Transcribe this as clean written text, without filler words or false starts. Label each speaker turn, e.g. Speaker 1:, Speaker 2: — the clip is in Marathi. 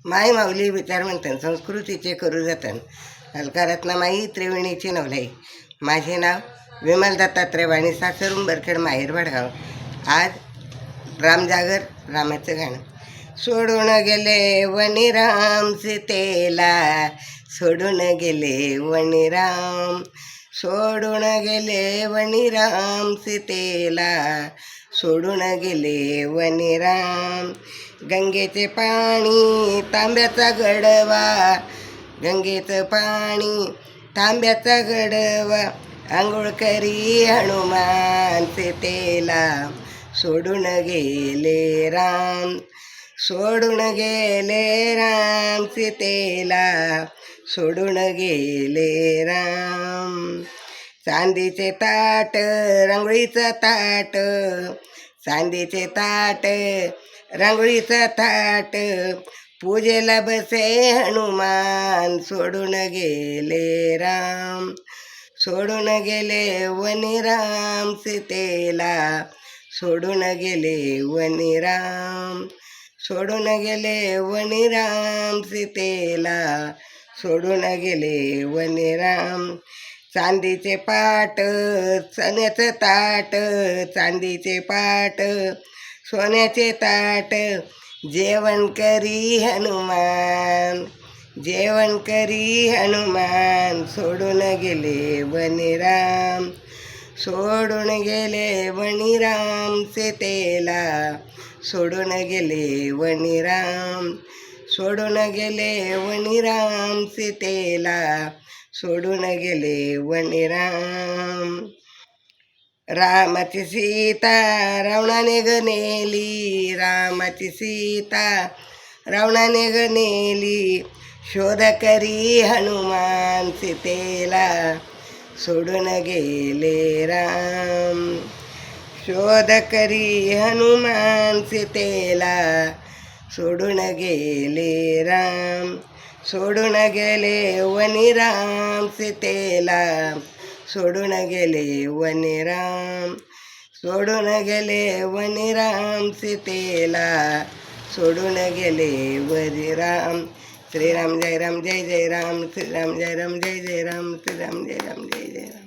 Speaker 1: माय माऊली विचार म्हणतात संस्कृतीचे करू जतन. अलकारातना माई त्रिवेणीची नवलाई. माझे नाव विमल दत्तात्रय वाणी, सासर उंबरखेड, माहेर वडगाव. आज रामजागर, रामाचं गाणं. सोडून गेले वनिराम सीतेला, सोडून गेले वनिराम, सोडून गेले वनिराम सीतेला, सोडून गेले वनिराम. गंगेचे पाणी तांब्याचा गडवा, गंगेचं पाणी तांब्याचा गडवा, आंघोळ करी हनुमान सीतेला, सोडून गेले राम, सोडून गेले राम सीतेला, सोडून गेले राम. चांदीचे ताट रांगोळीचं ताट, चांदीचे ताट रांगोळीचं ताट, पूजेला बसे हनुमान, सोडून गेले राम, सोडून गेले वनिराम सीतेला, सोडून गेले वनिराम, सोडून गेले वनिराम सीतेला, सोडून गेले वनिराम. चांदीचे पाट सोन्याचं ताट, चांदीचे पाट सोन्याचे ताट, जेवण करी हनुमान, जेवण करी हनुमान, सोडून गेले वनिराम, सोडून गेले वनिराम सीतेला, सोडून गेले वनिराम, सोडून गेले वनिराम सीतेला, सोडून गेले वनिराम. रामाची सीता रावणाने गनेली, रामाची सीता रावणाने गनेली, शोध करी हनुमान सीतेला, सोडून गेले राम, शोध करी हनुमान सीतेला, सोडून गेले राम, सोडून गेले वनिराम सीतेला, सोडून गेले वनिराम, सोडून गेले वनिराम सीतेला, सोडून गेले वनिराम. श्रीराम जय राम जय जय राम, श्रीराम जय राम जय जय राम, श्रीराम जय राम जय जय राम.